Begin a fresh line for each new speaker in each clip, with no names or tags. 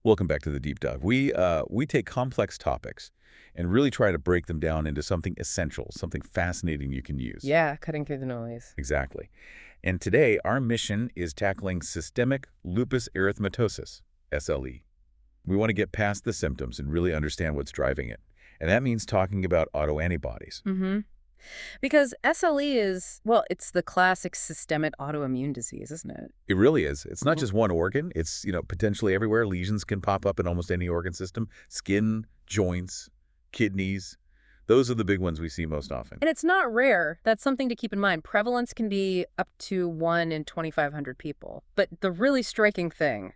Welcome back to the Deep Dive. We take complex topics and really try to break them down into something essential, something fascinating you can use.
Yeah, cutting through the noise.
Exactly. And today, our mission is tackling systemic lupus erythematosus, SLE. We want to get past the symptoms and really understand what's driving it. And that means talking about autoantibodies.
Mm-hmm. Because SLE is, well, it's the classic systemic autoimmune disease, isn't it?
It really is. It's not just one organ. It's, potentially everywhere. Lesions can pop up in almost any organ system. Skin, joints, kidneys. Those are the big ones we see most often.
And it's not rare. That's something to keep in mind. Prevalence can be up to 1 in 2,500 people. But the really striking thing,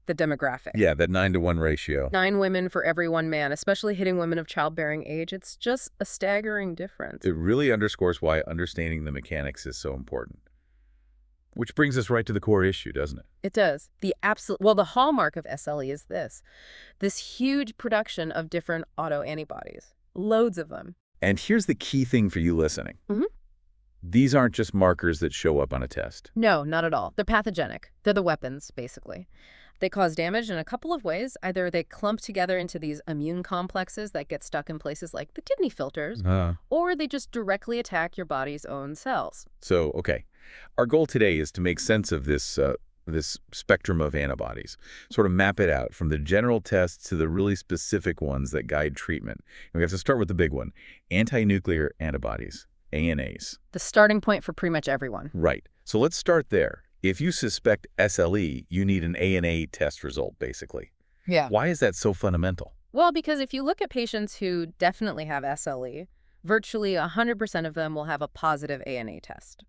the demographic.
Yeah, that 9-to-1 ratio.
9 women for every 1 man, especially hitting women of childbearing age. It's just a staggering difference.
It really underscores why understanding the mechanics is so important. Which brings us right to the core issue, doesn't it?
It does. The hallmark of SLE is this huge production of different autoantibodies. Loads of them.
And here's the key thing for you listening.
Mm-hmm.
These aren't just markers that show up on a test.
No, not at all. They're pathogenic. They're the weapons, basically. They cause damage in a couple of ways. Either they clump together into these immune complexes that get stuck in places like the kidney filters, or they just directly attack your body's own cells.
So, okay. Our goal today is to make sense of this spectrum of antibodies, sort of map it out from the general tests to the really specific ones that guide treatment. And we have to start with the big one, antinuclear antibodies, ANAs.
The starting point for pretty much everyone.
Right. So let's start there. If you suspect SLE, you need an ANA test result, basically.
Yeah.
Why is that so fundamental?
Well, because if you look at patients who definitely have SLE, virtually 100% of them will have a positive ANA test.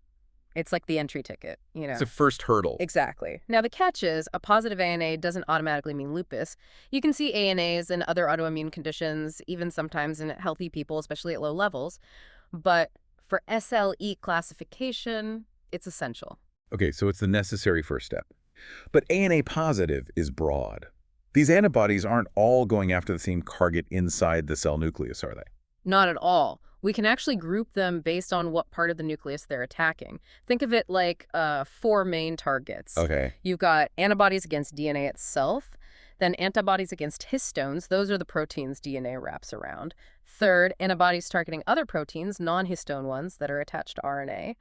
It's like the entry ticket,
It's the first hurdle.
Exactly. Now, the catch is a positive ANA doesn't automatically mean lupus. You can see ANAs in other autoimmune conditions, even sometimes in healthy people, especially at low levels. But for SLE classification, it's essential.
Okay, so it's the necessary first step. But ANA positive is broad. These antibodies aren't all going after the same target inside the cell nucleus, are they?
Not at all. We can actually group them based on what part of the nucleus they're attacking. Think of it like 4 main targets.
Okay.
You've got antibodies against DNA itself, then antibodies against histones. Those are the proteins DNA wraps around. Third, antibodies targeting other proteins, non-histone ones that are attached to RNA.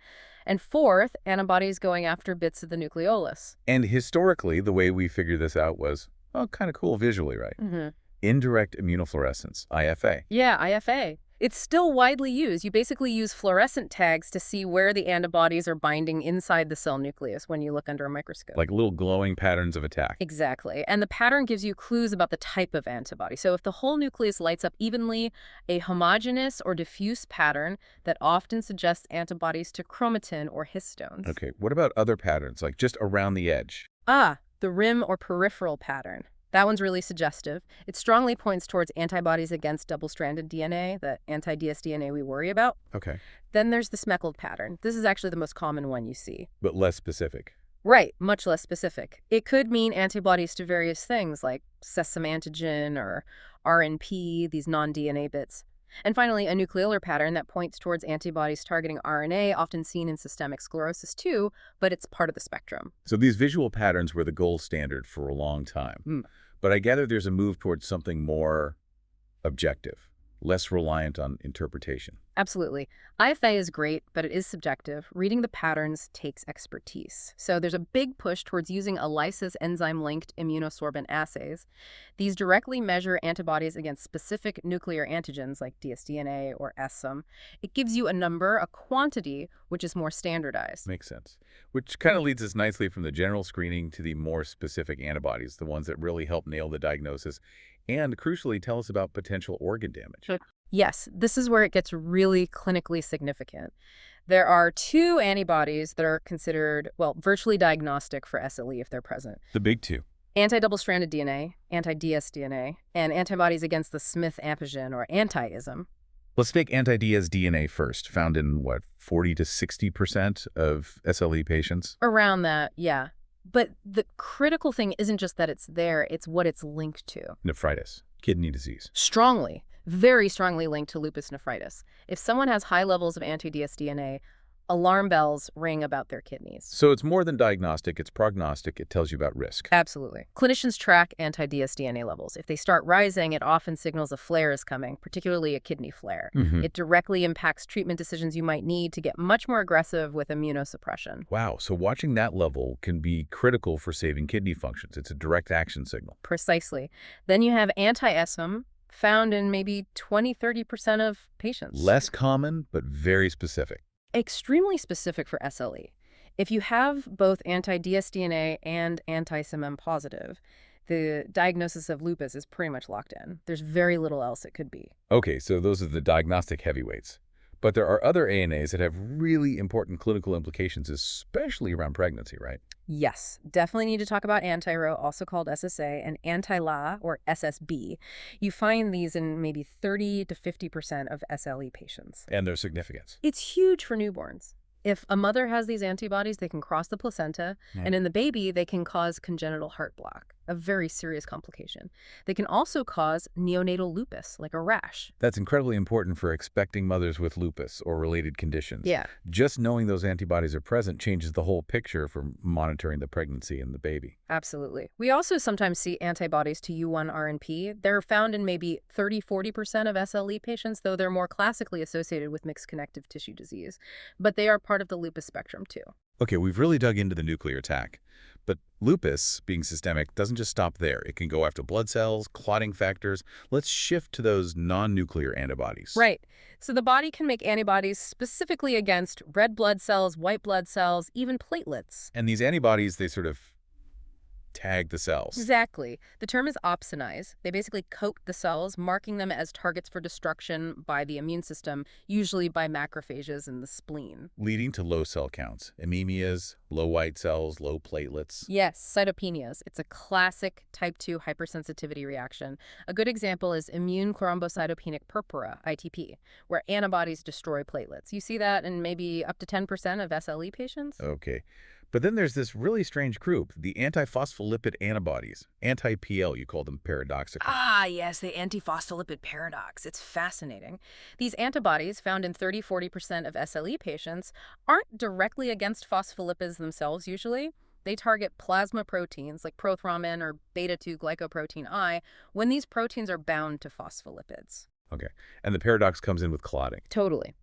And fourth, antibodies going after bits of the nucleolus.
And historically, the way we figured this out was, kind of cool visually, right?
Mm-hmm.
Indirect immunofluorescence, IFA.
Yeah, IFA. It's still widely used. You basically use fluorescent tags to see where the antibodies are binding inside the cell nucleus when you look under a microscope.
Like little glowing patterns of attack.
Exactly. And the pattern gives you clues about the type of antibody. So if the whole nucleus lights up evenly, a homogeneous or diffuse pattern that often suggests antibodies to chromatin or histones.
Okay, what about other patterns, like just around the edge?
The rim or peripheral pattern. That one's really suggestive. It strongly points towards antibodies against double-stranded DNA, the anti-dsDNA we worry about.
Okay.
Then there's the speckled pattern. This is actually the most common one you see.
But less specific.
Right, much less specific. It could mean antibodies to various things like self-antigen or RNP, these non-DNA bits. And finally, a nucleolar pattern that points towards antibodies targeting RNA, often seen in systemic sclerosis too, but it's part of the spectrum.
So these visual patterns were the gold standard for a long time. But I gather there's a move towards something more objective, less reliant on interpretation.
Absolutely. IFA is great, but it is subjective. Reading the patterns takes expertise. So there's a big push towards using ELISA's enzyme-linked immunosorbent assays. These directly measure antibodies against specific nuclear antigens like dsDNA or SM. It gives you a number, a quantity, which is more standardized.
Makes sense. Which kind of leads us nicely from the general screening to the more specific antibodies, the ones that really help nail the diagnosis and, crucially, tell us about potential organ damage.
Yes, this is where it gets really clinically significant. There are 2 antibodies that are considered, virtually diagnostic for SLE if they're present.
The big 2.
Anti-double-stranded DNA, anti-dsDNA, and antibodies against the Smith antigen or anti-ism.
Let's take anti-dsDNA first, found in, 40 to 60% of SLE patients?
Around that, yeah. But the critical thing isn't just that it's there, it's what it's linked to.
Nephritis, kidney disease.
Strongly, very strongly linked to lupus nephritis. If someone has high levels of anti-dsDNA, Alarm bells ring about their kidneys.
So it's more than diagnostic, it's prognostic. It tells you about risk.
Absolutely. Clinicians track anti-dsDNA levels. If they start rising, it often signals a flare is coming, particularly a kidney flare. It directly impacts treatment decisions you might need to get much more aggressive with immunosuppression.
Wow, so watching that level can be critical for saving kidney functions. It's a direct action signal.
Precisely. Then you have anti-SM, found in maybe 20–30% of patients.
Less common, but very specific.
Extremely specific for SLE. If you have both anti-dsDNA and anti-SMM positive, the diagnosis of lupus is pretty much locked in. There's very little else it could be.
Okay, so those are the diagnostic heavyweights. But there are other ANAs that have really important clinical implications, especially around pregnancy, right?
Yes, definitely need to talk about anti-Ro, also called SSA, and anti-La, or SSB. You find these in maybe 30–50% of SLE patients.
And their significance.
It's huge for newborns. If a mother has these antibodies, they can cross the placenta, and in the baby, they can cause congenital heart block, a very serious complication. They can also cause neonatal lupus, like a rash.
That's incredibly important for expecting mothers with lupus or related conditions.
Yeah.
Just knowing those antibodies are present changes the whole picture for monitoring the pregnancy and the baby.
Absolutely. We also sometimes see antibodies to U1-RNP. They're found in maybe 30–40% of SLE patients, though they're more classically associated with mixed connective tissue disease. But they are part of the lupus spectrum, too.
Okay, we've really dug into the nuclear attack. But lupus, being systemic, doesn't just stop there. It can go after blood cells, clotting factors. Let's shift to those non-nuclear antibodies.
Right. So the body can make antibodies specifically against red blood cells, white blood cells, even platelets.
And these antibodies, they sort of tag the cells.
Exactly. The term is opsonize. They basically coat the cells, marking them as targets for destruction by the immune system, usually by macrophages in the spleen.
Leading to low cell counts, anemias, low white cells, low platelets.
Yes, cytopenias. It's a classic type 2 hypersensitivity reaction. A good example is immune thrombocytopenic purpura, ITP, where antibodies destroy platelets. You see that in maybe up to 10% of SLE patients?
Okay. But then there's this really strange group, the antiphospholipid antibodies, anti-PL, you call them paradoxically.
Ah, yes, the antiphospholipid paradox. It's fascinating. These antibodies, found in 30–40% of SLE patients, aren't directly against phospholipids themselves usually. They target plasma proteins like prothrombin or beta-2 glycoprotein I when these proteins are bound to phospholipids.
Okay. And the paradox comes in with clotting.
Totally.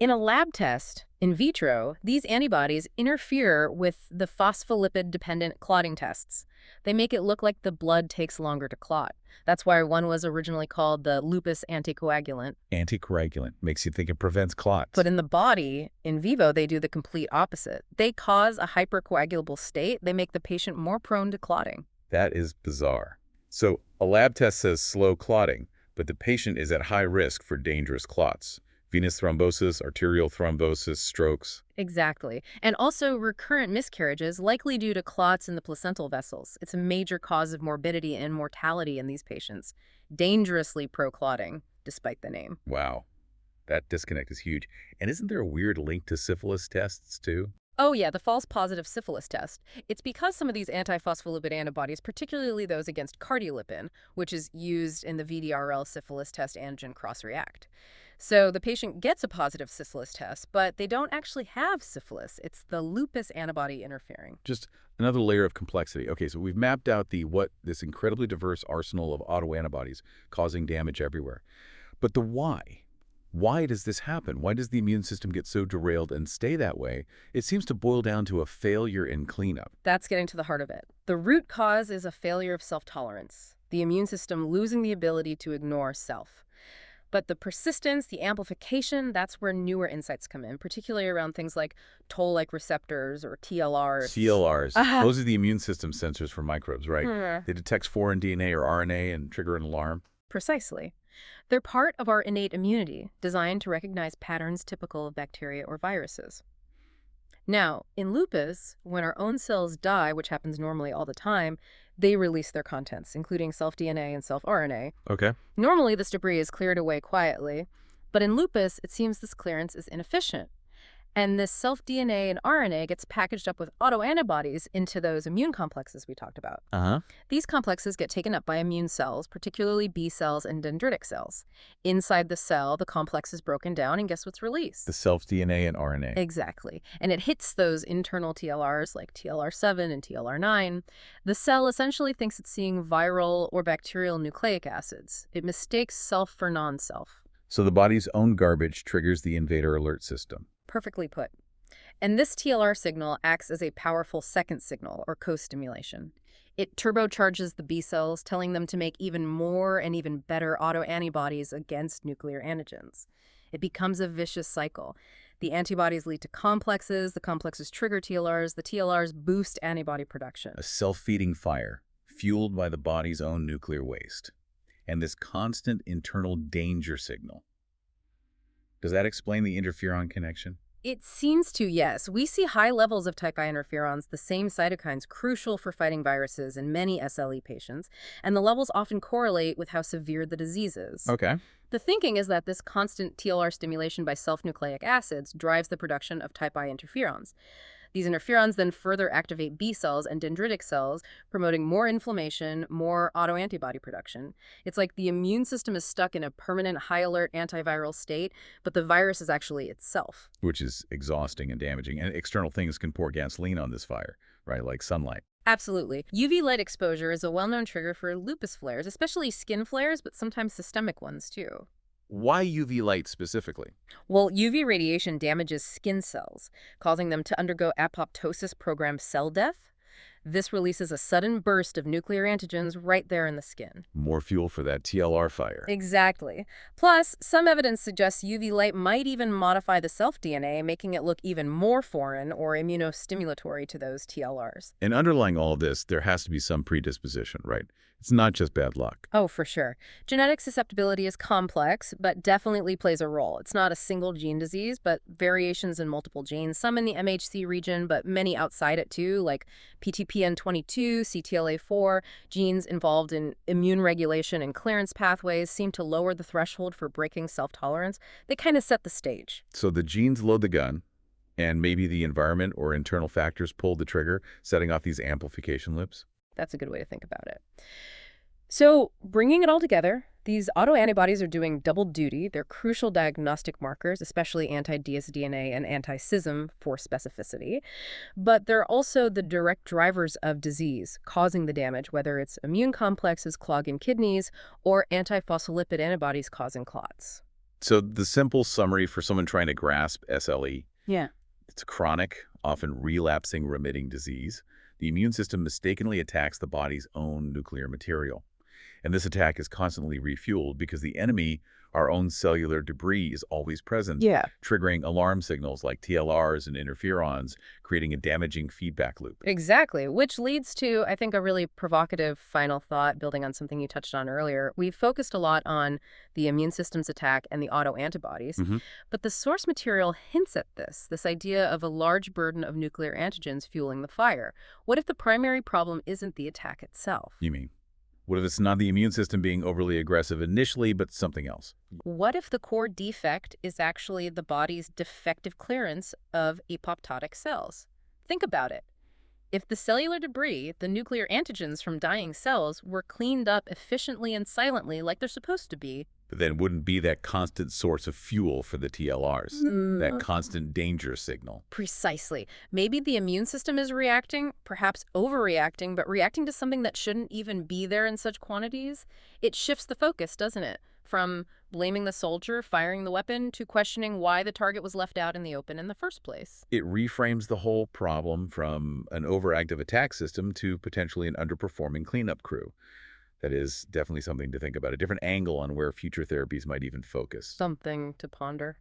In a lab test, in vitro, these antibodies interfere with the phospholipid-dependent clotting tests. They make it look like the blood takes longer to clot. That's why one was originally called the lupus anticoagulant.
Anticoagulant makes you think it prevents clots.
But in the body, in vivo, they do the complete opposite. They cause a hypercoagulable state. They make the patient more prone to clotting.
That is bizarre. So a lab test says slow clotting, but the patient is at high risk for dangerous clots. Venous thrombosis, arterial thrombosis, strokes.
Exactly. And also recurrent miscarriages, likely due to clots in the placental vessels. It's a major cause of morbidity and mortality in these patients. Dangerously pro-clotting, despite the name.
Wow. That disconnect is huge. And isn't there a weird link to syphilis tests, too?
Oh yeah, the false positive syphilis test. It's because some of these antiphospholipid antibodies, particularly those against cardiolipin, which is used in the VDRL syphilis test antigen cross-react. So the patient gets a positive syphilis test, but they don't actually have syphilis. It's the lupus antibody interfering.
Just another layer of complexity. Okay, so we've mapped out this incredibly diverse arsenal of autoantibodies causing damage everywhere. But the why? Why does this happen? Why does the immune system get so derailed and stay that way? It seems to boil down to a failure in cleanup.
That's getting to the heart of it. The root cause is a failure of self-tolerance, the immune system losing the ability to ignore self. But the persistence, the amplification, that's where newer insights come in, particularly around things like toll-like receptors or TLRs.
TLRs. Those are the immune system sensors for microbes, right? They detect foreign DNA or RNA and trigger an alarm.
Precisely. They're part of our innate immunity, designed to recognize patterns typical of bacteria or viruses. Now, in lupus, when our own cells die, which happens normally all the time, they release their contents, including self-DNA and self-RNA.
Okay.
Normally, this debris is cleared away quietly, but in lupus, it seems this clearance is inefficient. And this self-DNA and RNA gets packaged up with autoantibodies into those immune complexes we talked about.
Uh-huh.
These complexes get taken up by immune cells, particularly B cells and dendritic cells. Inside the cell, the complex is broken down, and guess what's released?
The self-DNA and RNA.
Exactly. And it hits those internal TLRs like TLR7 and TLR9. The cell essentially thinks it's seeing viral or bacterial nucleic acids. It mistakes self for non-self.
So the body's own garbage triggers the invader alert system.
Perfectly put. And this TLR signal acts as a powerful second signal, or co-stimulation. It turbocharges the B cells, telling them to make even more and even better autoantibodies against nuclear antigens. It becomes a vicious cycle. The antibodies lead to complexes, the complexes trigger TLRs, the TLRs boost antibody production.
A self-feeding fire, fueled by the body's own nuclear waste. And this constant internal danger signal. Does that explain the interferon connection?
It seems to, yes. We see high levels of type I interferons, the same cytokines crucial for fighting viruses in many SLE patients, and the levels often correlate with how severe the disease is.
Okay.
The thinking is that this constant TLR stimulation by self-nucleic acids drives the production of type I interferons. These interferons then further activate B cells and dendritic cells, promoting more inflammation, more autoantibody production. It's like the immune system is stuck in a permanent high-alert antiviral state, but the virus is actually itself.
Which is exhausting and damaging. And external things can pour gasoline on this fire, right? Like sunlight.
Absolutely. UV light exposure is a well-known trigger for lupus flares, especially skin flares, but sometimes systemic ones too.
Why UV light specifically?
Well, UV radiation damages skin cells, causing them to undergo apoptosis-programmed cell death. This releases a sudden burst of nuclear antigens right there in the skin.
More fuel for that TLR fire.
Exactly. Plus, some evidence suggests UV light might even modify the self-DNA, making it look even more foreign or immunostimulatory to those TLRs.
And underlying all of this, there has to be some predisposition, right? It's not just bad luck.
Oh, for sure. Genetic susceptibility is complex, but definitely plays a role. It's not a single gene disease, but variations in multiple genes, some in the MHC region, but many outside it too, like PTPN22, CTLA4, genes involved in immune regulation and clearance pathways seem to lower the threshold for breaking self-tolerance. They kind of set the stage.
So the genes load the gun, and maybe the environment or internal factors pull the trigger, setting off these amplification loops?
That's a good way to think about it. So, bringing it all together, these autoantibodies are doing double duty. They're crucial diagnostic markers, especially anti-dsDNA and anti-CISM for specificity. But they're also the direct drivers of disease, causing the damage, whether it's immune complexes clogging kidneys or antiphospholipid antibodies causing clots.
So the simple summary for someone trying to grasp SLE,
Yeah.
it's a chronic, often relapsing, remitting disease. The immune system mistakenly attacks the body's own nuclear material. And this attack is constantly refueled because the enemy, our own cellular debris, is always present,
Yeah.
triggering alarm signals like TLRs and interferons, creating a damaging feedback loop.
Exactly, which leads to, I think, a really provocative final thought, building on something you touched on earlier. We've focused a lot on the immune system's attack and the autoantibodies, but the source material hints at this idea of a large burden of nuclear antigens fueling the fire. What if the primary problem isn't the attack itself?
You mean? What if it's not the immune system being overly aggressive initially, but something else?
What if the core defect is actually the body's defective clearance of apoptotic cells? Think about it. If the cellular debris, the nuclear antigens from dying cells, were cleaned up efficiently and silently like they're supposed to be,
But then wouldn't be that constant source of fuel for the TLRs, that constant danger signal.
Precisely. Maybe the immune system is reacting, perhaps overreacting, but reacting to something that shouldn't even be there in such quantities. It shifts the focus, doesn't it? From blaming the soldier firing the weapon to questioning why the target was left out in the open in the first place.
It reframes the whole problem from an overactive attack system to potentially an underperforming cleanup crew. That is definitely something to think about, a different angle on where future therapies might even focus.
Something to ponder.